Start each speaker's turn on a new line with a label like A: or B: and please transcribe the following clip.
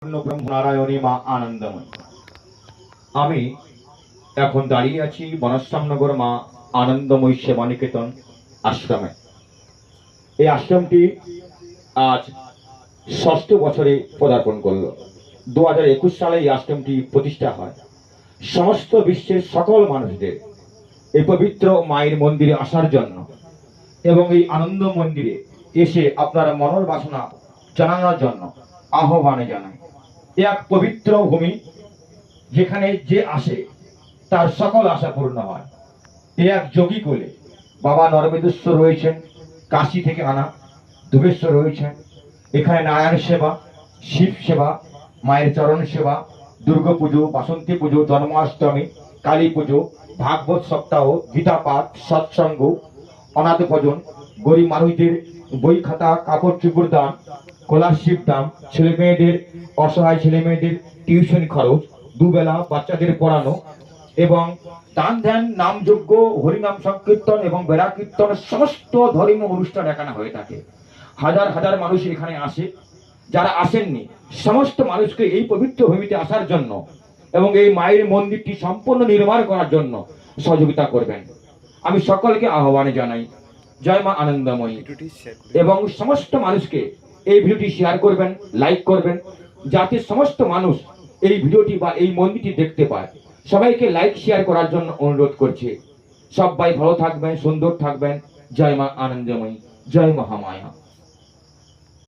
A: ব্রহ্মনারায়ণী মা আনন্দময়ী। আমি এখন দাঁড়িয়ে আছি বনশ্যামনগর মা আনন্দময়ী সেবা নিকেতন আশ্রমে। এই আশ্রমটি আজ ষষ্ঠ বছরে পদার্পণ করলো। 2021 সালে এই আশ্রমটি প্রতিষ্ঠা হয়। সমস্ত বিশ্বের সকল মানুষদের এই পবিত্র মায়ের মন্দিরে আসার জন্য এবং এই আনন্দ মন্দিরে এসে আপনারা মনের বাসনা জানানোর জন্য আহ্বানে জানায়। এক পবিত্র ভূমি, যেখানে যে আসে তার সকল আশা পূর্ণ হয়। এক যোগী কোলে বাবা নরবেদেশ্বর রয়েছেন, কাশী থেকে আনা দুবেশ্বর রয়েছেন। এখানে নারায়ণ সেবা, শিব সেবা, মায়ের চরণ সেবা, দুর্গা পুজো, বাসন্তী পুজো, জন্মাষ্টমী, কালী পুজো, ভাগবত সপ্তাহ, গীতা পাঠ, সৎসঙ্গ, অনাথ ভজন, গরিব মানুষদের বই খাতা কাপড় চুপড় দান, স্কলারশিপ দান, ছেলে মেয়েদের অসহায় ছেলে মেয়েদের টিউশন খরচ, দুবেলা বাচ্চাদের পড়ানো এবং দান ধ্যান, নামযজ্ঞ, হরিনাম সংকীর্তন এবং বেড়া কীর্তন, সমস্ত ধর্মীয় অনুষ্ঠান এখানে হয়ে থাকে। হাজার হাজার মানুষ এখানে আসে। যারা আসেননি সমস্ত মানুষকে এই পবিত্র ভূমিতে আসার জন্য এবং এই মায়ের মন্দিরটি সম্পূর্ণ নির্মাণ করার জন্য সহযোগিতা করবেন। আমি সকলকে আহ্বানে জানাই, জয় মা আনন্দময়ী। এবং সমস্ত মানুষকে এই ভিডিওটি শেয়ার করবেন, লাইক করবেন, যাতে সমস্ত মানুষ এই ভিডিওটি বা এই মন্দিরটি দেখতে পায়। সবাইকে লাইক শেয়ার করার জন্য অনুরোধ করছি। সবাই ভালো থাকবেন, সুন্দর থাকবেন। জয় মা আনন্দময়ী, জয় মহামায়া।